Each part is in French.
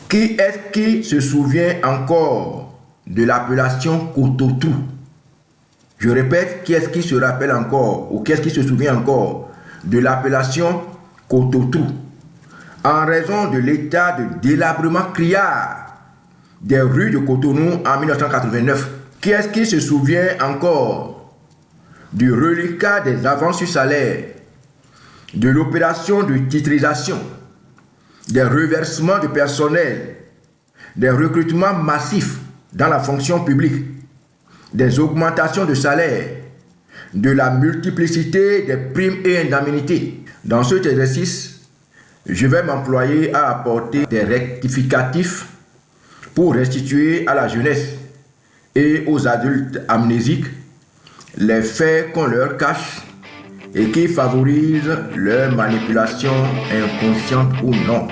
Qui est-ce qui se souvient encore de l'appellation Cototou? Je répète, qui est-ce qui se rappelle encore ou qui est-ce qui se souvient encore de l'appellation Cototou en raison de l'état de délabrement criard des rues de Cotonou en 1989? Qui est-ce qui se souvient encore du reliquat des avances sur salaire, de l'opération de titrisation, des reversements de personnel, des recrutements massifs dans la fonction publique, des augmentations de salaire, de la multiplicité des primes et indemnités? Dans cet exercice, je vais m'employer à apporter des rectificatifs pour restituer à la jeunesse et aux adultes amnésiques les faits qu'on leur cache et qui favorisent leur manipulation inconsciente ou non.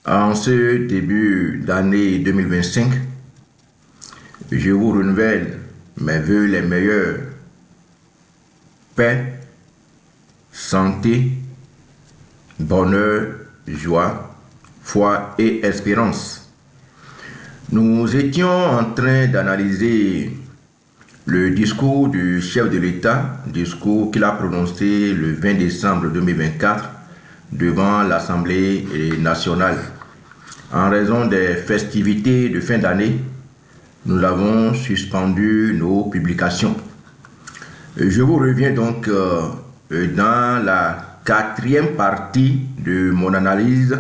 En ce début d'année 2025, je vous renouvelle mes vœux les meilleurs. Paix, santé, bonheur, joie, foi et espérance. Nous étions en train d'analyser le discours du chef de l'État, discours qu'il a prononcé le 20 décembre 2024 devant l'Assemblée nationale. En raison des festivités de fin d'année, nous avons suspendu nos publications. Je vous reviens donc dans la quatrième partie de mon analyse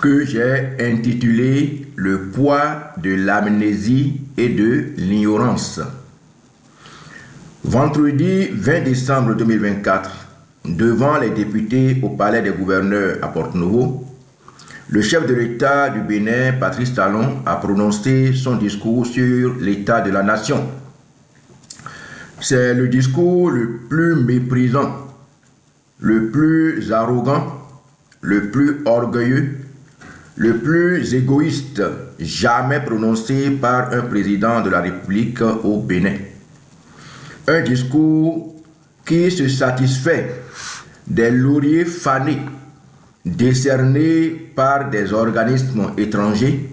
que j'ai intitulée « Le poids de l'amnésie et de l'ignorance ». Vendredi 20 décembre 2024, devant les députés au Palais des gouverneurs à Porto-Novo, le chef de l'État du Bénin, Patrice Talon, a prononcé son discours sur l'état de la nation. C'est le discours le plus méprisant, le plus arrogant, le plus orgueilleux, le plus égoïste jamais prononcé par un président de la République au Bénin. Un discours qui se satisfait des lauriers fanés décernés par des organismes étrangers,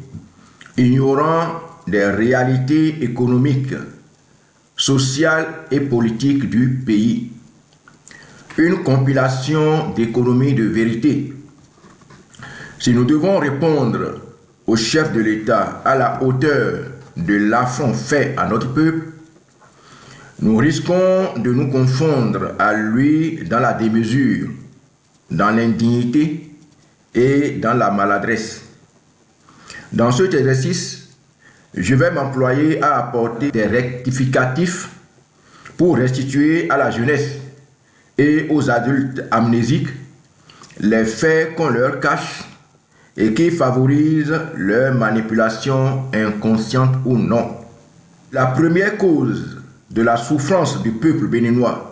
ignorant des réalités économiques, sociales et politiques du pays. Une compilation d'économies de vérité. Si nous devons répondre au chef de l'État à la hauteur de l'affront fait à notre peuple, nous risquons de nous confondre à lui dans la démesure, dans l'indignité et dans la maladresse. Dans cet exercice, je vais m'employer à apporter des rectificatifs pour restituer à la jeunesse et aux adultes amnésiques les faits qu'on leur cache et qui favorisent leur manipulation inconsciente ou non. La première cause de la souffrance du peuple béninois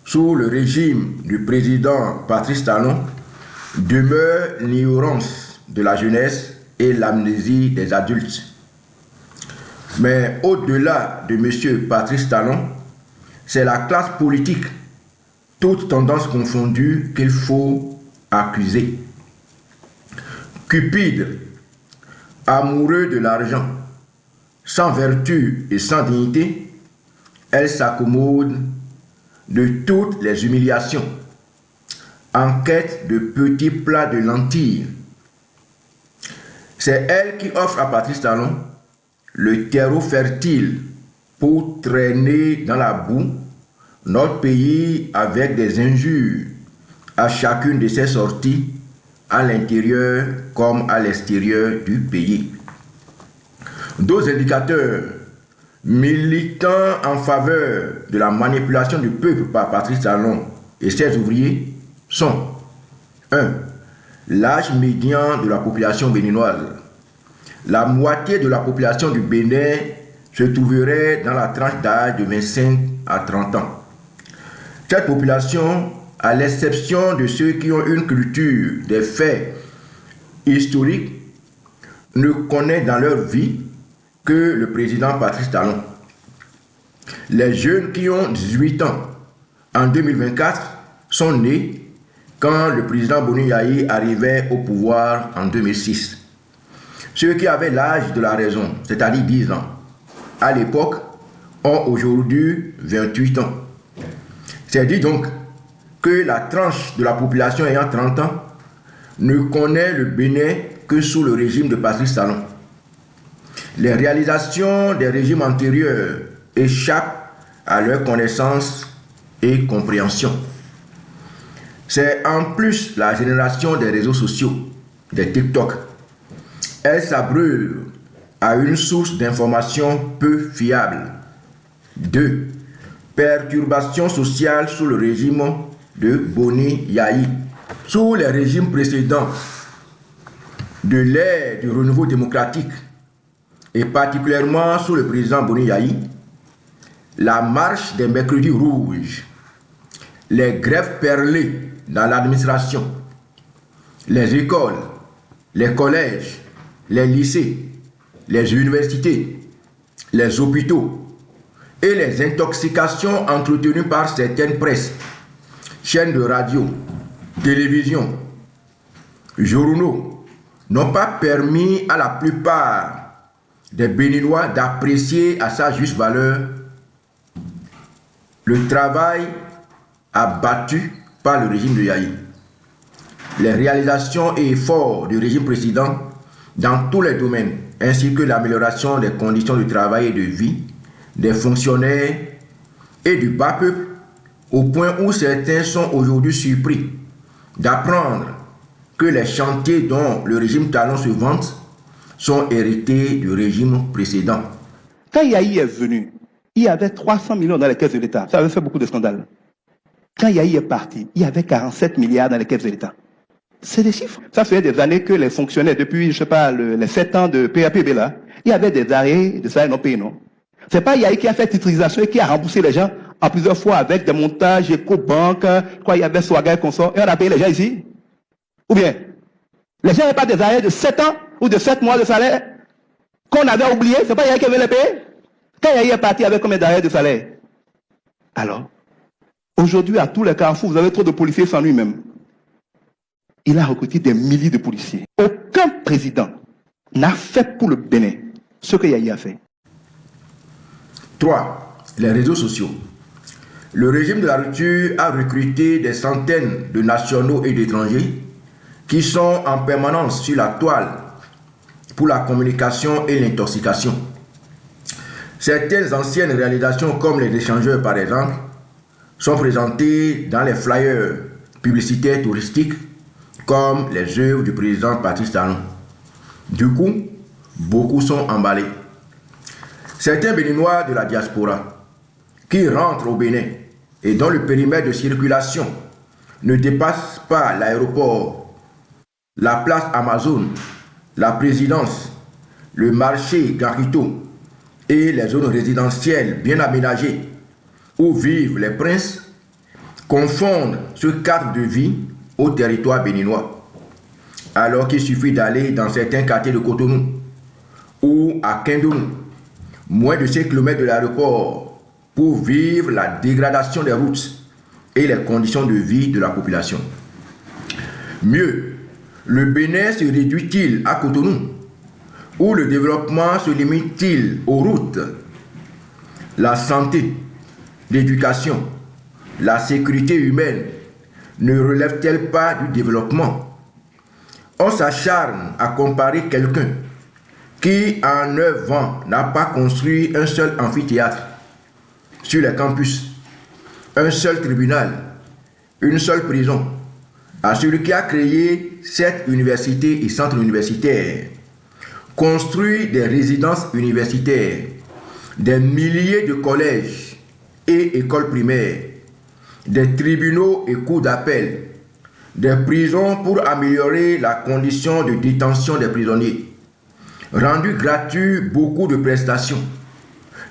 sous le régime du président Patrice Talon demeure l'ignorance de la jeunesse et l'amnésie des adultes. Mais au-delà de M. Patrice Talon, c'est la classe politique, toutes tendances confondues, qu'il faut accuser. Cupide, amoureux de l'argent, sans vertu et sans dignité, elle s'accommode de toutes les humiliations, en quête de petits plats de lentilles. C'est elle qui offre à Patrice Talon le terreau fertile pour traîner dans la boue notre pays avec des injures à chacune de ses sorties, à l'intérieur comme à l'extérieur du pays. D'autres indicateurs militant en faveur de la manipulation du peuple par Patrice Talon et ses ouvriers sont 1. L'âge médian de la population béninoise. La moitié de la population du Bénin se trouverait dans la tranche d'âge de 25 à 30 ans. Cette population, à l'exception de ceux qui ont une culture des faits historiques, ne connaît dans leur vie que le président Patrice Talon. Les jeunes qui ont 18 ans en 2024 sont nés quand le président Boni Yayi arrivait au pouvoir en 2006. Ceux qui avaient l'âge de la raison, c'est-à-dire 10 ans, à l'époque, ont aujourd'hui 28 ans. C'est dit donc que la tranche de la population ayant 30 ans ne connaît le Bénin que sous le régime de Patrice Talon. Les réalisations des régimes antérieurs échappent à leur connaissance et compréhension. C'est en plus la génération des réseaux sociaux, des TikTok. Elle s'abreuve à une source d'information peu fiable. 2. Perturbation sociale sous le régime de Boni Yayi. Sous les régimes précédents de l'ère du renouveau démocratique, et particulièrement sous le président Boni Yayi, la marche des mercredis rouges, les grèves perlées dans l'administration, les écoles, les collèges, les lycées, les universités, les hôpitaux et les intoxications entretenues par certaines presses, chaînes de radio, télévision, journaux, n'ont pas permis à la plupart des Béninois d'apprécier à sa juste valeur le travail abattu par le régime de Yayi. Les réalisations et efforts du régime précédent dans tous les domaines, ainsi que l'amélioration des conditions de travail et de vie des fonctionnaires et du bas peuple, au point où certains sont aujourd'hui surpris d'apprendre que les chantiers dont le régime Talon se vante sont hérités du régime précédent. Quand Yayi est venu, il y avait 300 millions dans les caisses de l'État. Ça avait fait beaucoup de scandales. Quand Yayi est parti, il y avait 47 milliards dans les caisses de l'État. C'est des chiffres. Ça fait des années que les fonctionnaires, depuis, je sais pas, les 7 ans de PAPB là, il y avait des arrêts de salaire non payés, non? C'est pas Yayi qui a fait titrisation et qui a remboursé les gens en plusieurs fois avec des montages Ecobank, quoi, il y avait Swaga et consort, et on a payé les gens ici? Ou bien, les gens n'avaient pas des arrêts de 7 ans ou de 7 mois de salaire qu'on avait oublié, c'est pas Yayi qui avait les payer? Quand Yayi est parti avec combien d'arrêts de salaire? Alors, aujourd'hui, à tous les carrefours, vous avez trop de policiers sans lui-même. Il a recruté des milliers de policiers. Aucun président n'a fait pour le Bénin ce que Yayi a fait. 3. Les réseaux sociaux. Le régime de la rupture a recruté des centaines de nationaux et d'étrangers qui sont en permanence sur la toile pour la communication et l'intoxication. Certaines anciennes réalisations, comme les échangeurs par exemple, sont présentées dans les flyers publicitaires touristiques comme les œuvres du président Patrice Talon. Du coup, beaucoup sont emballés. Certains Béninois de la diaspora qui rentrent au Bénin et dont le périmètre de circulation ne dépasse pas l'aéroport, la place Amazon, la présidence, le marché Garito et les zones résidentielles bien aménagées où vivent les princes, confondent ce cadre de vie au territoire béninois, alors qu'il suffit d'aller dans certains quartiers de Cotonou ou à Kindonou, moins de 5 km de l'aéroport, pour vivre la dégradation des routes et les conditions de vie de la population. Mieux, le Bénin se réduit-il à Cotonou, où le développement se limite-t-il aux routes? La santé, l'éducation, la sécurité humaine ne relève-t-elle pas du développement? On s'acharne à comparer quelqu'un qui, en 9 ans, n'a pas construit un seul amphithéâtre sur les campus, un seul tribunal, une seule prison, à celui qui a créé 7 universités et centres universitaires, construit des résidences universitaires, des milliers de collèges et écoles primaires, des tribunaux et cours d'appel, des prisons pour améliorer la condition de détention des prisonniers, rendu gratuit beaucoup de prestations,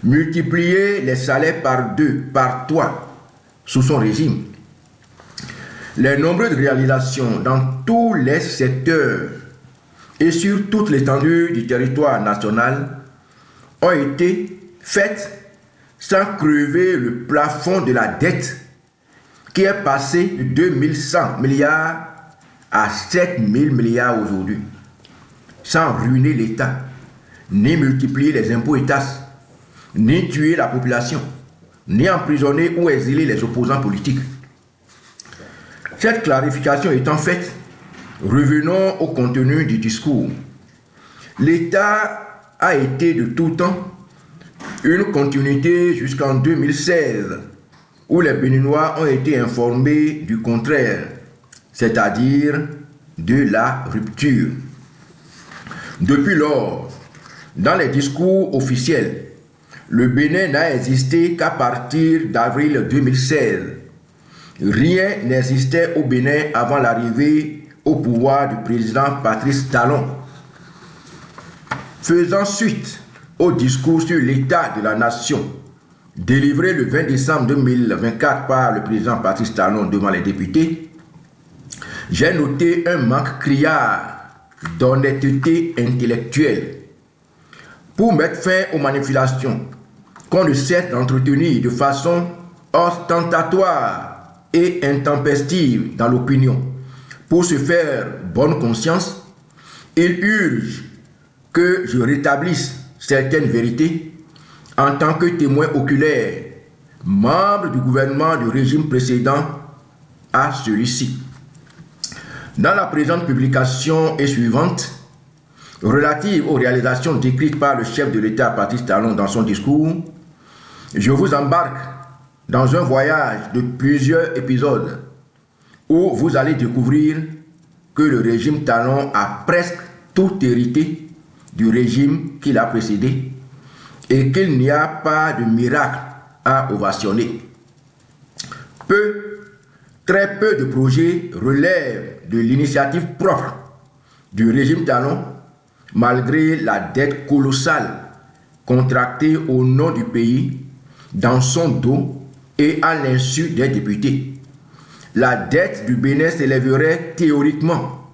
multiplier les salaires par 2, par 3, sous son régime. Les nombreuses réalisations dans tous les secteurs et sur toute l'étendue du territoire national ont été faites sans crever le plafond de la dette qui est passé de 2100 milliards à 7000 milliards aujourd'hui, sans ruiner l'État, ni multiplier les impôts et taxes, ni tuer la population, ni emprisonner ou exiler les opposants politiques. Cette clarification étant faite, revenons au contenu du discours. L'État a été de tout temps une continuité jusqu'en 2016, où les Béninois ont été informés du contraire, c'est-à-dire de la rupture. Depuis lors, dans les discours officiels, le Bénin n'a existé qu'à partir d'avril 2016. Rien n'existait au Bénin avant l'arrivée au pouvoir du président Patrice Talon. Faisant suite au discours sur l'état de la nation, délivré le 20 décembre 2024 par le président Patrice Talon devant les députés, j'ai noté un manque criard d'honnêteté intellectuelle. Pour mettre fin aux manipulations qu'on ne cesse d'entretenir de façon ostentatoire et intempestive dans l'opinion, pour se faire bonne conscience, il urge que je rétablisse certaines vérités en tant que témoin oculaire, membre du gouvernement du régime précédent à celui-ci. Dans la présente publication et suivante, relative aux réalisations décrites par le chef de l'État Patrice Talon dans son discours, je vous embarque dans un voyage de plusieurs épisodes où vous allez découvrir que le régime Talon a presque tout hérité du régime qui l'a précédé et qu'il n'y a pas de miracle à ovationner. Très peu de projets relèvent de l'initiative propre du régime Talon, malgré la dette colossale contractée au nom du pays dans son dos et à l'insu des députés. La dette du Bénin s'élèverait théoriquement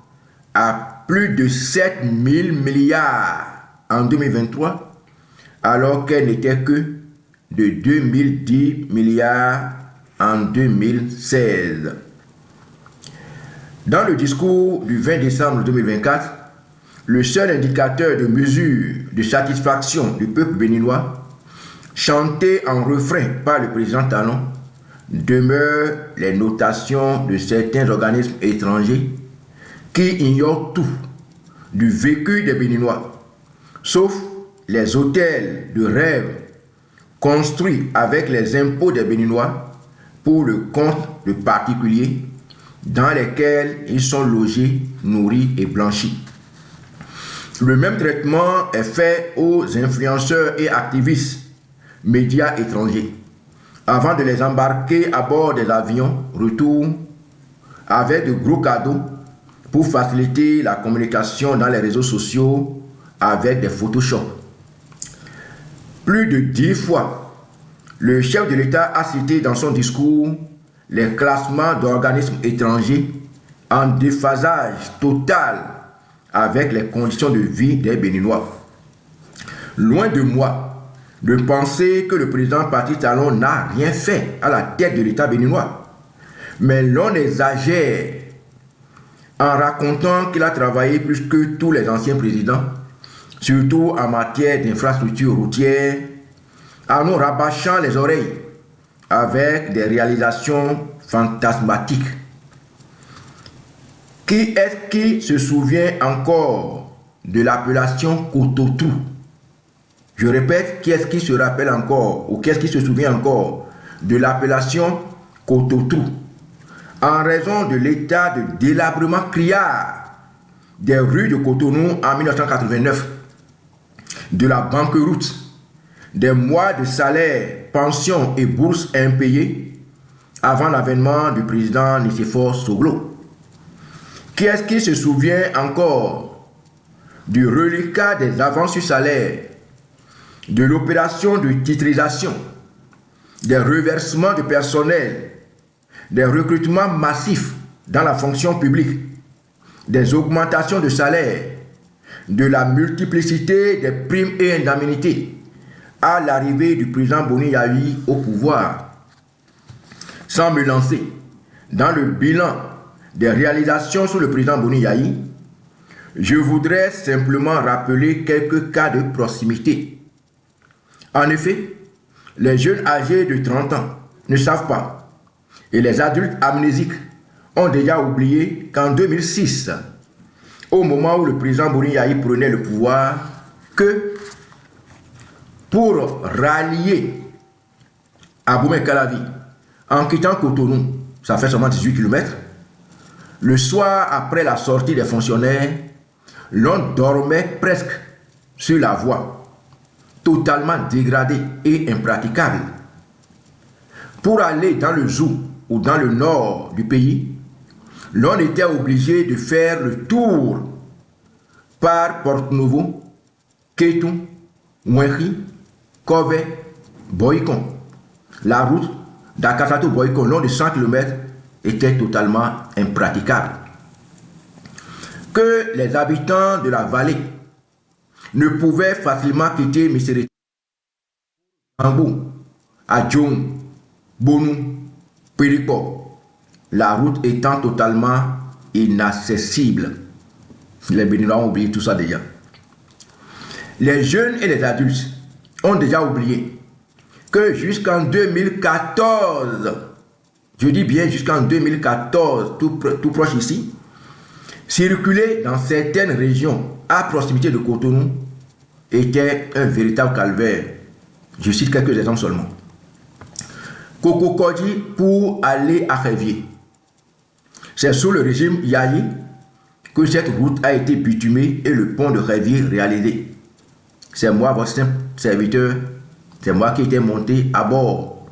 à plus de 7000 milliards en 2023, alors qu'elle n'était que de 2010 milliards en 2016. Dans le discours du 20 décembre 2024, le seul indicateur de mesure de satisfaction du peuple béninois, chanté en refrain par le président Talon, demeure les notations de certains organismes étrangers qui ignorent tout du vécu des Béninois, sauf les hôtels de rêve construits avec les impôts des Béninois pour le compte de particuliers dans lesquels ils sont logés, nourris et blanchis. Le même traitement est fait aux influenceurs et activistes, médias étrangers, avant de les embarquer à bord des avions retour avec de gros cadeaux pour faciliter la communication dans les réseaux sociaux avec des Photoshop. Plus de 10 fois, le chef de l'État a cité dans son discours les classements d'organismes étrangers en déphasage total avec les conditions de vie des Béninois. Loin de moi de penser que le président Patrice Talon n'a rien fait à la tête de l'État béninois, mais l'on exagère en racontant qu'il a travaillé plus que tous les anciens présidents, surtout en matière d'infrastructures routières, en nous rabâchant les oreilles avec des réalisations fantasmatiques. Qui est-ce qui se souvient encore de l'appellation Cototou? Je répète, qui est-ce qui se rappelle encore ou qui est-ce qui se souvient encore de l'appellation Cototou en raison de l'état de délabrement criard des rues de Cotonou en 1989, de la banqueroute, des mois de salaire, pensions et bourses impayées avant l'avènement du président Nicéphore Soglo? Qui est-ce qui se souvient encore du reliquat des avances sur salaire, de l'opération de titrisation, des reversements de personnel des recrutements massifs dans la fonction publique, des augmentations de salaire, de la multiplicité des primes et indemnités à l'arrivée du président Boni Yayi au pouvoir. Sans me lancer dans le bilan des réalisations sous le président Boni Yayi, je voudrais simplement rappeler quelques cas de proximité. En effet, les jeunes âgés de 30 ans ne savent pas, et les adultes amnésiques ont déjà oublié qu'en 2006, au moment où le président Boni Yayi prenait le pouvoir, que pour rallier Abomey Calavi en quittant Cotonou, ça fait seulement 18 km, le soir après la sortie des fonctionnaires, l'on dormait presque sur la voie, totalement dégradée et impraticable. Pour aller dans le Zou ou dans le nord du pays, l'on était obligé de faire le tour par Porte-Nouveau, Kétou, Mouéry, Kove, Boycon. La route d'Akasato-Boycon, long de 100 km, était totalement impraticable. Que les habitants de la vallée ne pouvaient facilement quitter Missérété, Ambou, Adjong, Bonou, Péripo, la route étant totalement inaccessible. Les Béninois ont oublié tout ça déjà. Les jeunes et les adultes ont déjà oublié que jusqu'en 2014, je dis bien jusqu'en 2014, tout proche ici, circuler dans certaines régions à proximité de Cotonou était un véritable calvaire. Je cite quelques exemples seulement. Kokokodji pour aller à Révier. C'est sous le régime Yayi que cette route a été bitumée et le pont de Révier réalisé. C'est moi, votre simple serviteur, c'est moi qui étais monté à bord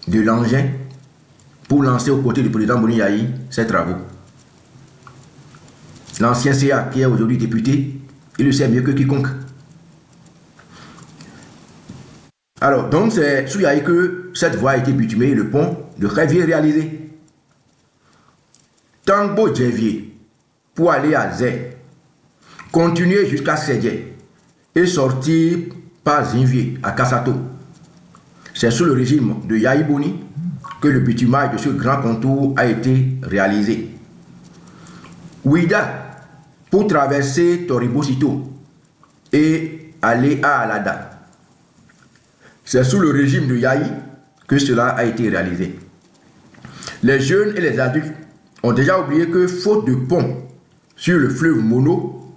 de l'engin pour lancer aux côtés du président Boni Yayi ces travaux. L'ancien CA qui est aujourd'hui député, il le sait mieux que quiconque. Alors, donc c'est sous Yayi que cette voie a été bitumée et le pont de Révier réalisé. Tangbo Djevier pour aller à Zé, continuer jusqu'à Sédje et sortir par Zinvier à Kassato. C'est sous le régime de Yayi Boni que le bitumage de ce grand contour a été réalisé. Ouida pour traverser Toribosito et aller à Alada. C'est sous le régime de Yayi que cela a été réalisé. Les jeunes et les adultes ont déjà oublié que, faute de pont sur le fleuve Mono,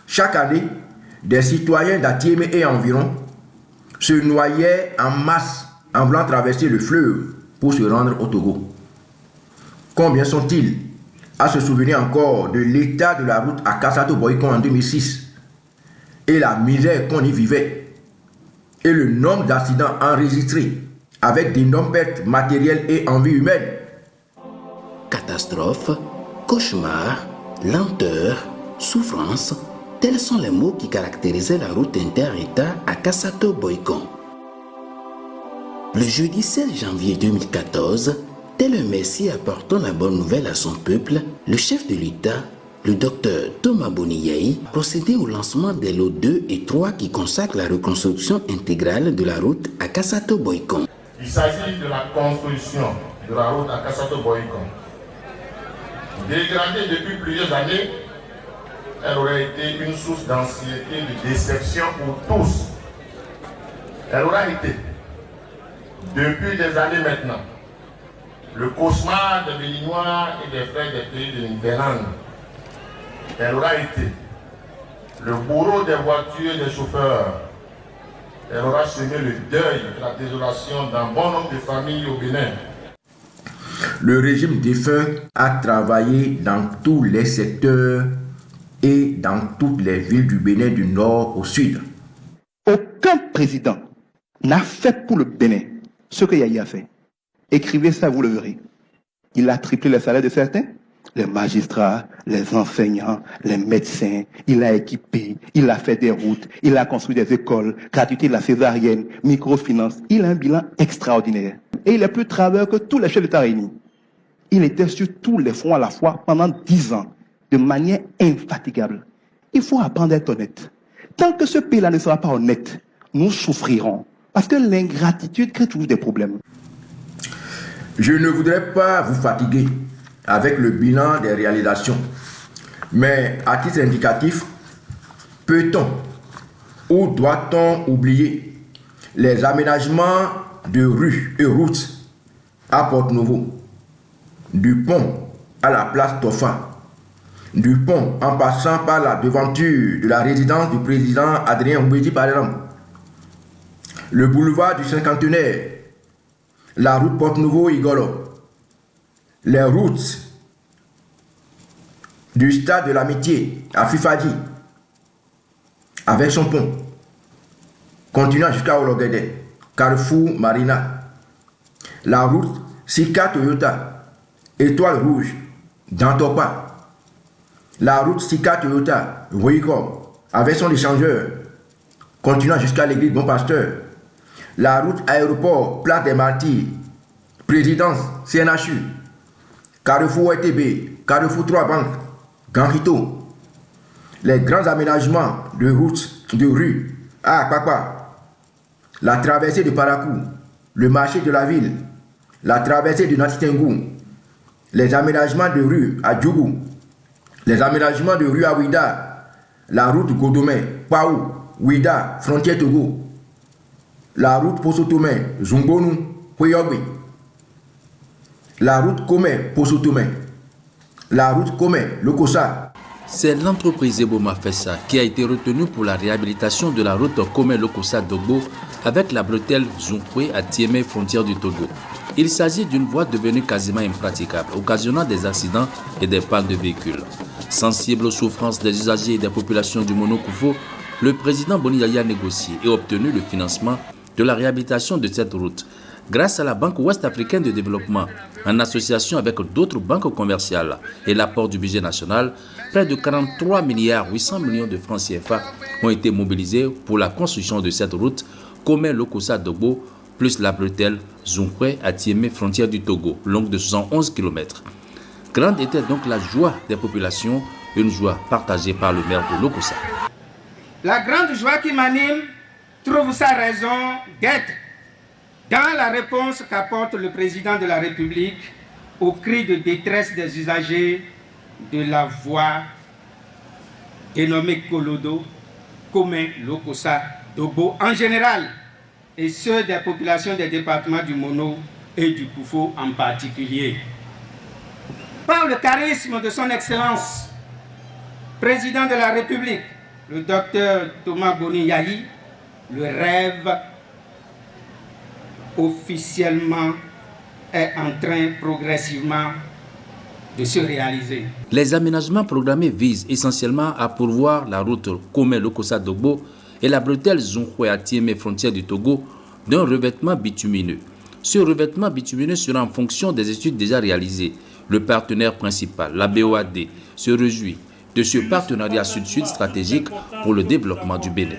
chaque année, des citoyens d'Atiémé et environ se noyaient en masse en voulant traverser le fleuve pour se rendre au Togo. Combien sont-ils à se souvenir encore de l'état de la route à Kassato-Boycon en 2006 et la misère qu'on y vivait et le nombre d'accidents enregistrés avec d'énormes pertes matérielles et en vie humaine. Catastrophe, cauchemar, lenteur, souffrance, tels sont les mots qui caractérisaient la route inter-État à Kassato-Boycon. Le jeudi 16 janvier 2014, tel un messie apportant la bonne nouvelle à son peuple, le chef de l'État, le docteur Thomas Boni Yayi, a procédé au lancement des lots 2 et 3 qui consacrent la reconstruction intégrale de la route à Kassato-Boycon. Il s'agit de la construction de la route à Kassato-Boycon. Dégradée depuis plusieurs années, elle aurait été une source d'anxiété et de déception pour tous. Elle aura été, depuis des années maintenant, le cauchemar des Béninois et des frères des pays de Nigeria. Elle aura été le bourreau des voitures et des chauffeurs. Elle aura semé le deuil et la désolation d'un bon nombre de familles au Bénin. Le régime défunt a travaillé dans tous les secteurs et dans toutes les villes du Bénin du nord au sud. Aucun président n'a fait pour le Bénin ce que Yayi a fait. Écrivez ça, vous le verrez. Il a triplé le salaire de certains, les magistrats, les enseignants, les médecins. Il a équipé, il a fait des routes, il a construit des écoles, gratuité de la césarienne, microfinance. Il a un bilan extraordinaire. Et il est plus travailleur que tous les chefs d'État réunis. Il était sur tous les fronts à la fois pendant 10 ans, de manière infatigable. Il faut apprendre à être honnête. Tant que ce pays-là ne sera pas honnête, nous souffrirons. Parce que l'ingratitude crée toujours des problèmes. Je ne voudrais pas vous fatiguer avec le bilan des réalisations. Mais à titre indicatif, peut-on ou doit-on oublier les aménagements de rues et routes à Porte-Nouveau, du pont à la place Toffa, du pont en passant par la devanture de la résidence du président Adrien Oubédi par exemple, le boulevard du Cinquantenaire, la route Porte-Nouveau-Igolo, les routes du stade de l'Amitié à Fifadi, avec son pont, continuant jusqu'à Ologede, Carrefour Marina, la route Sika Toyota, Étoile Rouge, Dantopa, la route Sika Toyota, Ruigo, avec son échangeur, continuant jusqu'à l'église Bon Pasteur, la route aéroport Place des Martyrs, Présidence CNHU, Carrefour ETB, Carrefour 3 Banques, Ganrito, les grands aménagements de routes, de rues à Akpakpa, la traversée de Parakou, le marché de la ville, la traversée de Natitengou, les aménagements de rues à Djougou, les aménagements de rues à Ouida, la route Godomé, Paou, Ouida, frontière Togo, la route Posotomé, Zungbonu, Poyogbe, la route Komé, Posotomé, la route Komé, Lokosa. C'est l'entreprise Eboma Fessa qui a été retenue pour la réhabilitation de la route Komé Lokosa Dogbo avec la bretelle Zunkwe à Tiémé, frontière du Togo. Il s'agit d'une voie devenue quasiment impraticable, occasionnant des accidents et des pannes de véhicules. Sensible aux souffrances des usagers et des populations du Monokoufo, le président Boni Yaya a négocié et obtenu le financement de la réhabilitation de cette route grâce à la Banque ouest-africaine de développement, en association avec d'autres banques commerciales et l'apport du budget national. Près de 43 milliards 800 millions de francs CFA ont été mobilisés pour la construction de cette route Komé Lokosa Dogbo, plus la bretelle Zunkwe à Tiémé, frontière du Togo, longue de 71 km. Grande était donc la joie des populations, une joie partagée par le maire de Lokosa. La grande joie qui m'anime trouve sa raison d'être dans la réponse qu'apporte le président de la République aux cris de détresse des usagers de la voie dénommée Kolodo, Komé Lokosa Dogbo en général, et ceux des populations des départements du Mono et du Koufo en particulier. Par le charisme de son Excellence, président de la République, le docteur Thomas Boni Yayi, le rêve officiellement est en train progressivement de se réaliser. Les aménagements programmés visent essentiellement à pourvoir la route Komé Lokosa Dogbo et la bretelle Zunkwe à Tiémé, frontière du Togo, d'un revêtement bitumineux. Ce revêtement bitumineux sera en fonction des études déjà réalisées. Le partenaire principal, la BOAD, se réjouit de ce partenariat sud-sud stratégique pour le développement du Bénin.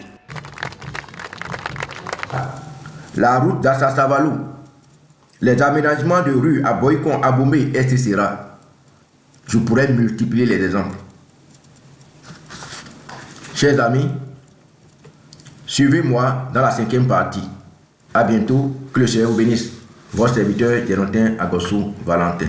La route d'Assassavalou, les aménagements de rues à Boycon, Aboumé, etc. Je pourrais multiplier les exemples. Chers amis, suivez-moi dans la 5e partie. A bientôt, que le Seigneur vous bénisse. Votre serviteur Gérontin Agossou Valentin.